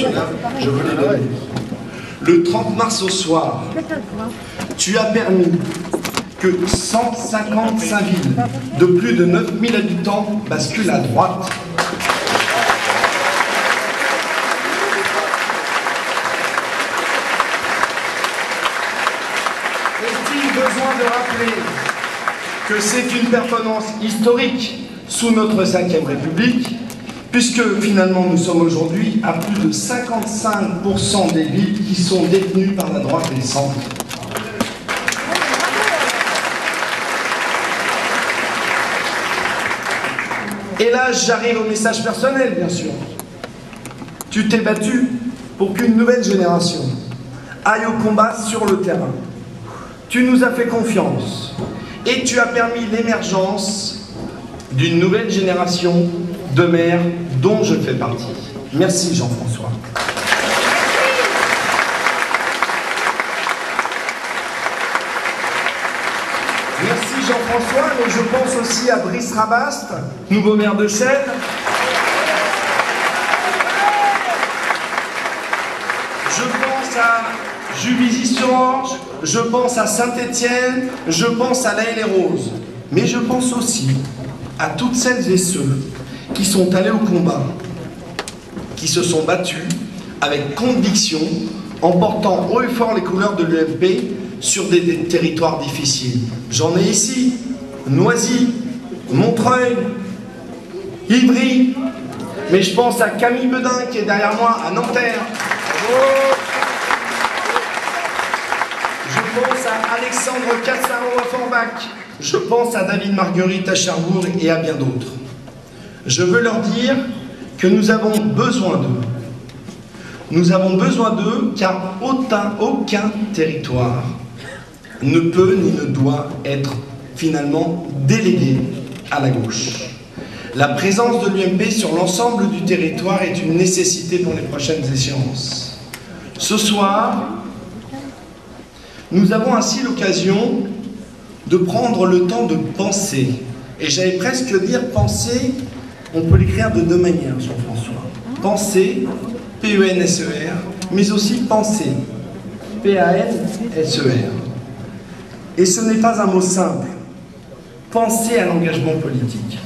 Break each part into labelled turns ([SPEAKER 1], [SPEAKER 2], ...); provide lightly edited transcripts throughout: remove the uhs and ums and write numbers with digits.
[SPEAKER 1] ceux-là, je veux les donner. Le 30 mars au soir, tu as permis que 155 villes de plus de 9000 habitants basculent à droite. Est-il besoin de rappeler que c'est une performance historique sous notre 5e République, puisque finalement nous sommes aujourd'hui à plus de 55% des villes qui sont détenues par la droite et le centre. Et là, j'arrive au message personnel, bien sûr. Tu t'es battu pour qu'une nouvelle génération aille au combat sur le terrain. Tu nous as fait confiance et tu as permis l'émergence d'une nouvelle génération de maires dont je fais partie. Merci Jean-François. Merci Jean-François, mais je pense aussi à Brice Rabast, nouveau maire de Chelles. Je pense à Juvisy-sur-Orge, je pense à Saint-Étienne, je pense à La Haye-les-Roses. Mais je pense aussi à toutes celles et ceux qui sont allés au combat, qui se sont battus avec conviction en portant haut et fort les couleurs de l'UMP sur des territoires difficiles. J'en ai ici, Noisy, Montreuil, Ivry, mais je pense à Camille Bedin qui est derrière moi à Nanterre. Je pense à Alexandre Cassaro à Forbach. Je pense à David Marguerite à Cherbourg et à bien d'autres. Je veux leur dire que nous avons besoin d'eux. Nous avons besoin d'eux car aucun territoire ne peut ni ne doit être finalement délégué à la gauche. La présence de l'UMP sur l'ensemble du territoire est une nécessité pour les prochaines échéances. Ce soir, nous avons ainsi l'occasion de prendre le temps de penser. Et j'allais presque dire penser, on peut l'écrire de deux manières, Jean-François. Penser, P-E-N-S-E-R, mais aussi penser, P-A-N-S-E-R. Et ce n'est pas un mot simple. Penser à l'engagement politique.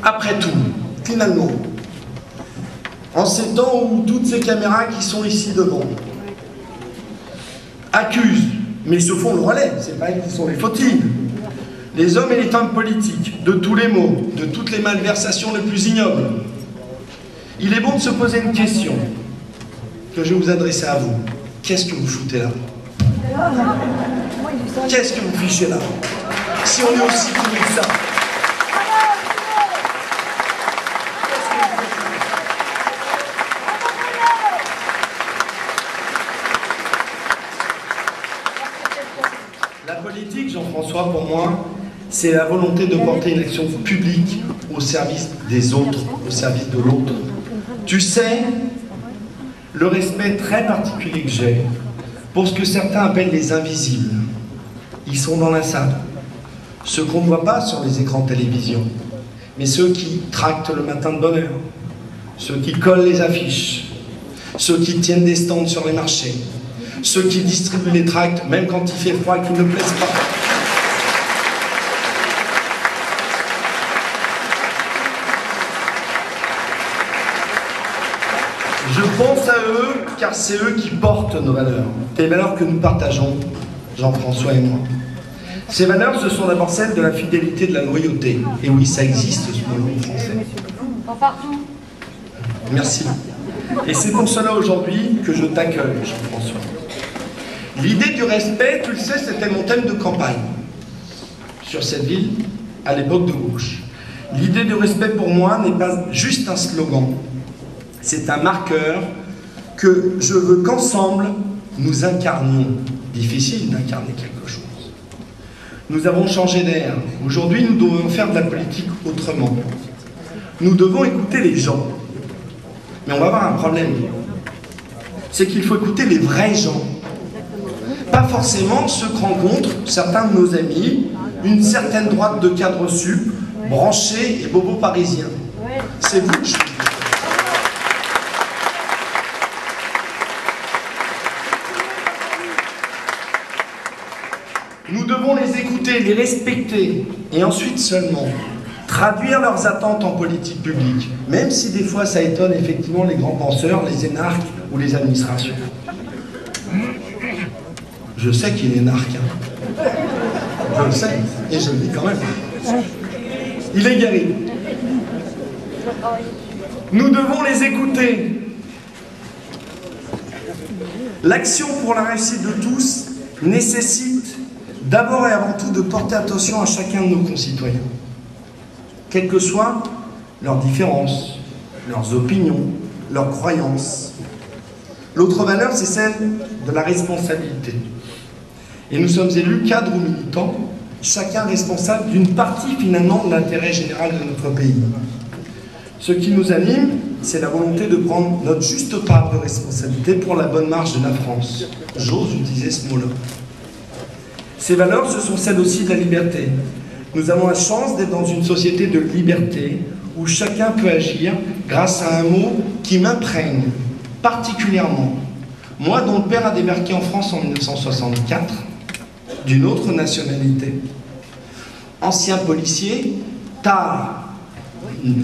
[SPEAKER 1] Après tout, finalement, en ces temps où toutes ces caméras qui sont ici devant accusent, mais se font le relais, c'est pas elles qui sont les fautives, les hommes et les femmes politiques, de tous les maux, de toutes les malversations les plus ignobles, il est bon de se poser une question que je vais vous adresser à vous. Qu'est-ce que vous foutez là? Qu'est-ce que vous fichez là? Si on est aussi connus que ça. La politique, Jean-François, pour moi, c'est la volonté de porter une action publique au service des autres, au service de l'autre. Tu sais, le respect très particulier que j'ai pour ce que certains appellent les invisibles. Ils sont dans la salle. Ceux qu'on ne voit pas sur les écrans de télévision, mais ceux qui tractent le matin de bonne heure, ceux qui collent les affiches, ceux qui tiennent des stands sur les marchés, ceux qui distribuent les tracts, même quand il fait froid et qu'ils ne plaisent pas. Je pense à eux, car c'est eux qui portent nos valeurs. Des valeurs que nous partageons, Jean-François et moi. Ces valeurs, ce sont d'abord celles de la fidélité, de la loyauté. Et oui, ça existe, ce mot en français. Merci. Et c'est pour cela aujourd'hui que je t'accueille, Jean-François. L'idée du respect, tu le sais, c'était mon thème de campagne sur cette ville à l'époque de gauche. L'idée du respect pour moi n'est pas juste un slogan, c'est un marqueur que je veux qu'ensemble nous incarnions. Difficile d'incarner quelque chose. Nous avons changé d'air. Aujourd'hui, nous devons faire de la politique autrement. Nous devons écouter les gens. Mais on va avoir un problème. C'est qu'il faut écouter les vrais gens. Pas forcément ceux que rencontrent certains de nos amis, une certaine droite de cadre sup, branchés et bobos parisiens. C'est vous que je veux. écouter, les respecter, et ensuite seulement traduire leurs attentes en politique publique, même si des fois ça étonne effectivement les grands penseurs, les énarques ou les administrations. Je sais qu'il est énarque, hein. Je le sais, et je le dis quand même. Il est guéri. Nous devons les écouter. L'action pour la réussite de tous nécessite d'abord et avant tout de porter attention à chacun de nos concitoyens. Quelles que soient leurs différences, leurs opinions, leurs croyances. L'autre valeur, c'est celle de la responsabilité. Et nous sommes élus, cadres ou militants, chacun responsable d'une partie finalement de l'intérêt général de notre pays. Ce qui nous anime, c'est la volonté de prendre notre juste part de responsabilité pour la bonne marche de la France. J'ose utiliser ce mot-là. Ces valeurs, ce sont celles aussi de la liberté. Nous avons la chance d'être dans une société de liberté où chacun peut agir grâce à un mot qui m'imprègne particulièrement. Moi, dont le père a débarqué en France en 1964, d'une autre nationalité, ancien policier, tard,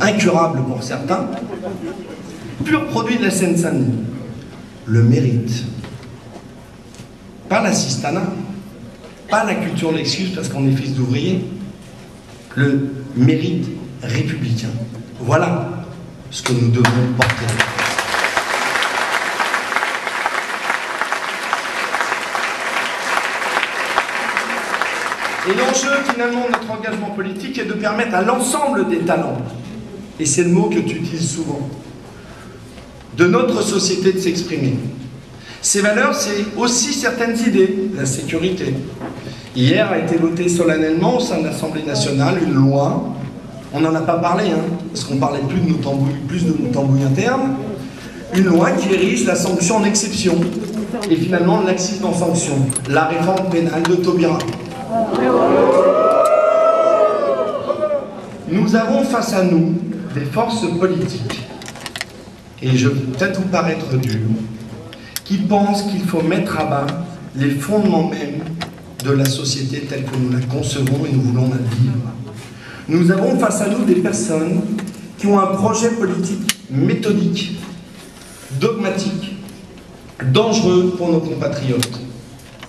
[SPEAKER 1] incurable pour certains, pur produit de la Seine-Saint-Denis. Le mérite. Pas l'assistanat, pas la culture de l'excuse parce qu'on est fils d'ouvrier. Le mérite républicain. Voilà ce que nous devons porter. Et l'enjeu, finalement, de notre engagement politique est de permettre à l'ensemble des talents, et c'est le mot que tu utilises souvent, de notre société de s'exprimer. Ces valeurs, c'est aussi certaines idées, la sécurité. Hier a été votée solennellement au sein de l'Assemblée nationale une loi, on n'en a pas parlé, hein, parce qu'on parlait plus de nos tambouilles internes, une loi qui érige la sanction en exception, et finalement le laxisme en sanction, la réforme pénale de Taubira. Nous avons face à nous des forces politiques, et je vais peut-être vous paraître dur, qui pensent qu'il faut mettre à bas les fondements même de la société telle que nous la concevons et nous voulons la vivre. Nous avons face à nous des personnes qui ont un projet politique méthodique, dogmatique, dangereux pour nos compatriotes.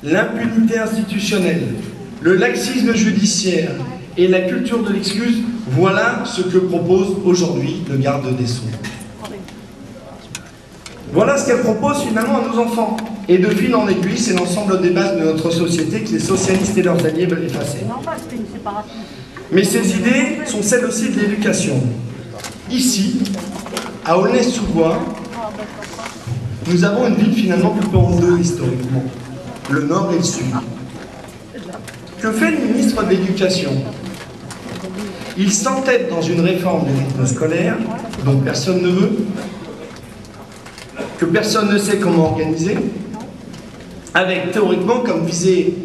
[SPEAKER 1] L'impunité institutionnelle, le laxisme judiciaire et la culture de l'excuse, voilà ce que propose aujourd'hui le garde des Sceaux. Voilà ce qu'elle propose finalement à nos enfants. Et de fil en aiguille, c'est l'ensemble des bases de notre société que les socialistes et leurs alliés veulent effacer. Mais ces idées sont celles aussi de l'éducation. Ici, à Aulnay-sous-Bois, nous avons une ville finalement coupée en deux historiquement, le nord et le sud. Que fait le ministre de l'Éducation? Il s'entête dans une réforme du rythme scolaire dont personne ne veut, que personne ne sait comment organiser, avec théoriquement comme visée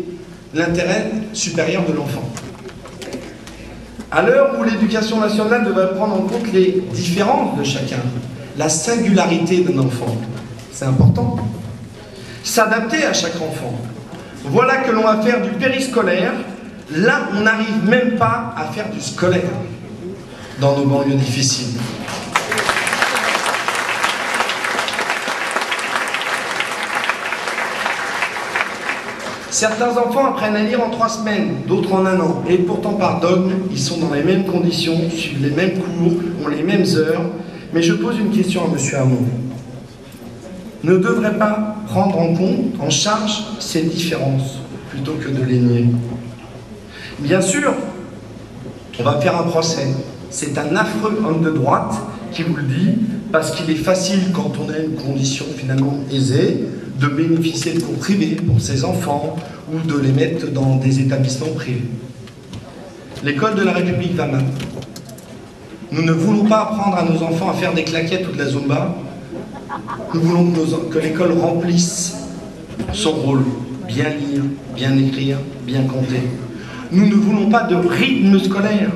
[SPEAKER 1] l'intérêt supérieur de l'enfant. À l'heure où l'éducation nationale devrait prendre en compte les différences de chacun, la singularité d'un enfant, c'est important, s'adapter à chaque enfant. Voilà que l'on va faire du périscolaire, là on n'arrive même pas à faire du scolaire dans nos banlieues difficiles. Certains enfants apprennent à lire en 3 semaines, d'autres en 1 an. Et pourtant, par dogme, ils sont dans les mêmes conditions, suivent les mêmes cours, ont les mêmes heures. Mais je pose une question à M. Hamon. Ne devrait pas prendre en compte, en charge, ces différences, plutôt que de les nier? Bien sûr, on va faire un procès. C'est un affreux homme de droite qui vous le dit, parce qu'il est facile, quand on a une condition finalement aisée, de bénéficier de cours privés pour ses enfants ou de les mettre dans des établissements privés. L'école de la République va mal. Nous ne voulons pas apprendre à nos enfants à faire des claquettes ou de la zumba. Nous voulons que l'école remplisse son rôle, bien lire, bien écrire, bien compter. Nous ne voulons pas de rythme scolaire.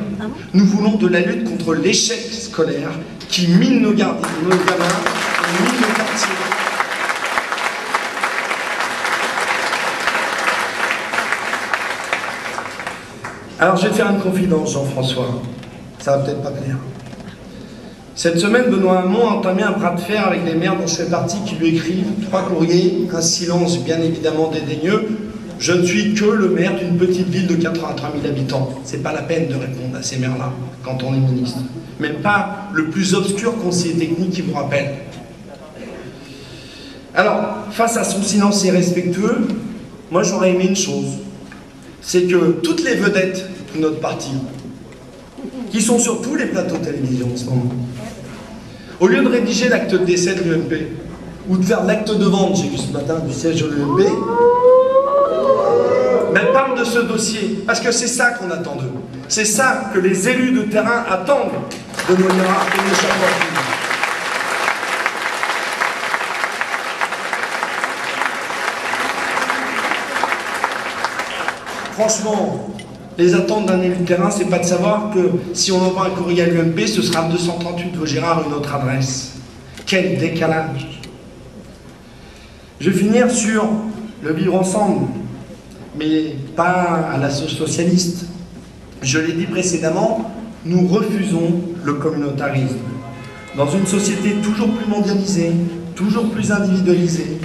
[SPEAKER 1] Nous voulons de la lutte contre l'échec scolaire qui mine nos gamins, mine nos quartiers. Alors je vais te faire une confidence, Jean-François. Ça va peut-être pas plaire. Cette semaine, Benoît Hamon a entamé un bras de fer avec les maires dont je fais partie qui lui écrivent 3 courriers, un silence bien évidemment dédaigneux. Je ne suis que le maire d'une petite ville de 83 000 habitants. C'est pas la peine de répondre à ces maires-là quand on est ministre. Même pas le plus obscur conseiller technique qui vous rappelle. Alors, face à son silence irrespectueux, moi j'aurais aimé une chose. C'est que toutes les vedettes de notre parti, qui sont sur tous les plateaux de télévision en ce moment, au lieu de rédiger l'acte de décès de l'UMP, ou de faire l'acte de vente, j'ai vu ce matin, du siège de l'UMP, mais parlent de ce dossier, parce que c'est ça qu'on attend d'eux. C'est ça que les élus de terrain attendent de nos hiérarques et de nos chefs. Franchement, les attentes d'un élu de terrain, c'est pas de savoir que si on envoie un courrier à l'UMP, ce sera 238 Vaugirard, une autre adresse. Quel décalage! Je vais finir sur le vivre ensemble, mais pas à la sauce socialiste. Je l'ai dit précédemment, nous refusons le communautarisme. Dans une société toujours plus mondialisée, toujours plus individualisée,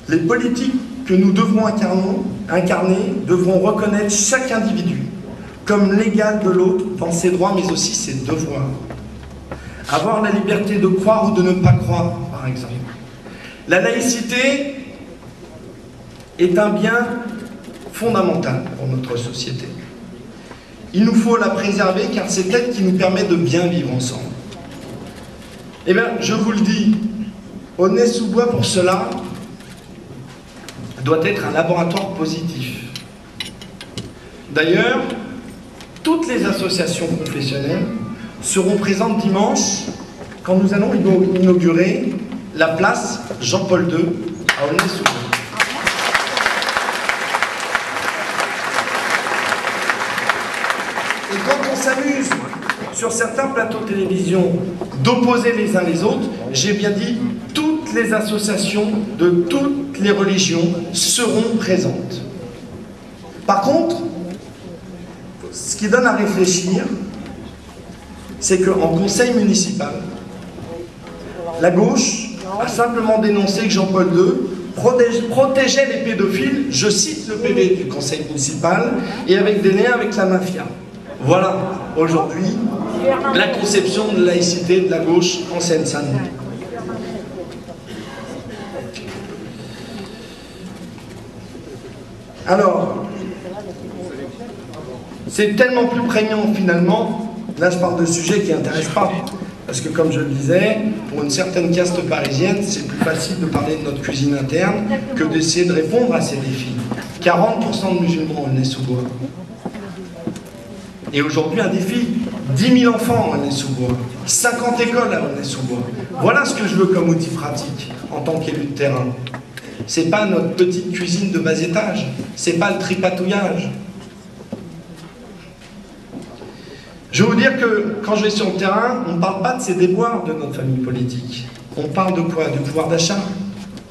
[SPEAKER 1] les politiques que nous devrons incarner devront reconnaître chaque individu comme l'égal de l'autre dans ses droits mais aussi ses devoirs. Avoir la liberté de croire ou de ne pas croire, par exemple. La laïcité est un bien fondamental pour notre société. Il nous faut la préserver car c'est elle qui nous permet de bien vivre ensemble. Eh bien, je vous le dis, Aulnay-sous-Bois pour cela doit être un laboratoire positif. D'ailleurs, toutes les associations professionnelles seront présentes dimanche quand nous allons inaugurer la place Jean-Paul II à Aulnay-sous-Bois. Et quand on s'amuse sur certains plateaux de télévision d'opposer les uns les autres, j'ai bien dit toutes les associations de toutes les religions seront présentes. Par contre, ce qui donne à réfléchir, c'est qu'en conseil municipal, la gauche a simplement dénoncé que Jean-Paul II protégeait les pédophiles, je cite le PV du conseil municipal, et avec des liens avec la mafia. Voilà, aujourd'hui, la conception de laïcité de la gauche en Seine-Saint-Denis. Alors, c'est tellement plus prégnant finalement, là je parle de sujets qui n'intéressent pas, parce que comme je le disais, pour une certaine caste parisienne, c'est plus facile de parler de notre cuisine interne que d'essayer de répondre à ces défis. 40% de musulmans en Aulnay-sous-Bois. Et aujourd'hui un défi, 10 000 enfants à Aulnay-sous-Bois, 50 écoles à Aulnay-sous-Bois. Voilà ce que je veux comme outil pratique en tant qu'élu de terrain. C'est pas notre petite cuisine de bas étage, c'est pas le tripatouillage. Je vais vous dire que quand je vais sur le terrain, on ne parle pas de ces déboires de notre famille politique. On parle de quoi? Du pouvoir d'achat,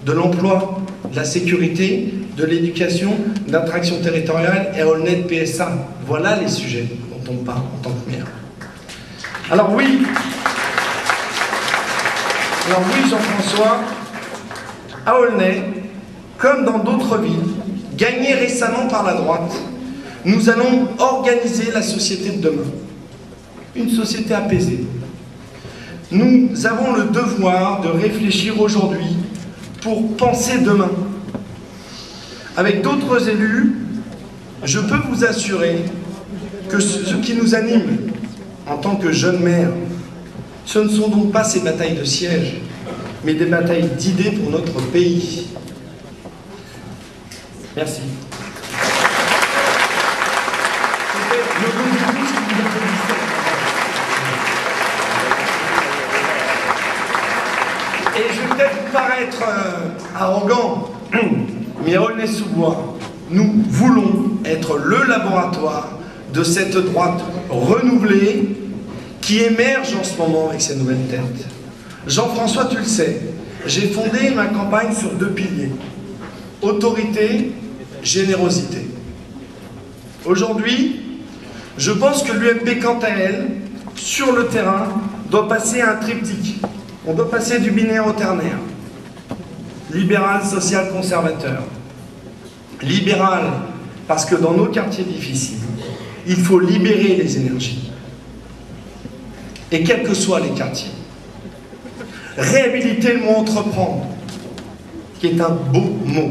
[SPEAKER 1] de l'emploi, de la sécurité, de l'éducation, de l'attraction territoriale et à Aulnay de PSA. Voilà les sujets dont on parle en tant que maire. Alors oui, Jean-François, à Aulnay, comme dans d'autres villes, gagnées récemment par la droite, nous allons organiser la société de demain. Une société apaisée. Nous avons le devoir de réfléchir aujourd'hui pour penser demain. Avec d'autres élus, je peux vous assurer que ce qui nous anime en tant que jeunes maires, ce ne sont donc pas ces batailles de sièges, mais des batailles d'idées pour notre pays. Merci. Et je vais peut-être paraître arrogant, mais à Aulnay-sous-Bois, nous voulons être le laboratoire de cette droite renouvelée qui émerge en ce moment avec ses nouvelles têtes. Jean-François, tu le sais, j'ai fondé ma campagne sur 2 piliers. Autorité, générosité. Aujourd'hui, je pense que l'UMP, quant à elle, sur le terrain, doit passer à un triptyque. On doit passer du binaire au ternaire. Libéral, social, conservateur. Libéral, parce que dans nos quartiers difficiles, il faut libérer les énergies. Et quels que soient les quartiers. Réhabiliter le mot entreprendre, qui est un beau mot.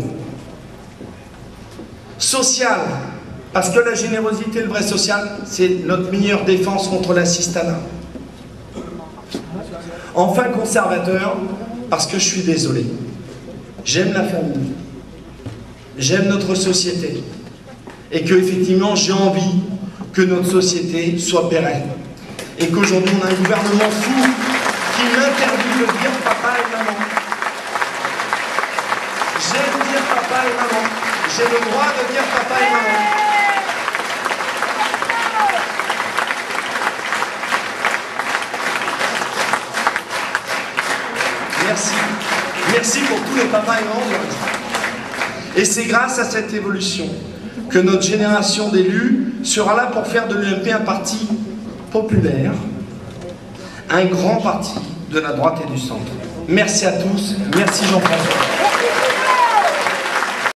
[SPEAKER 1] Social, parce que la générosité, le vrai social, c'est notre meilleure défense contre l'assistanat. Enfin, conservateur, parce que je suis désolé. J'aime la famille, j'aime notre société, et que effectivement j'ai envie que notre société soit pérenne. Et qu'aujourd'hui on a un gouvernement fou qui m'interdit de dire papa et maman. J'aime dire papa et maman. J'ai le droit de dire papa et maman. Merci. Merci pour tous les papas et mamans. Et c'est grâce à cette évolution que notre génération d'élus sera là pour faire de l'UMP un parti populaire, un grand parti de la droite et du centre. Merci à tous. Merci Jean-François.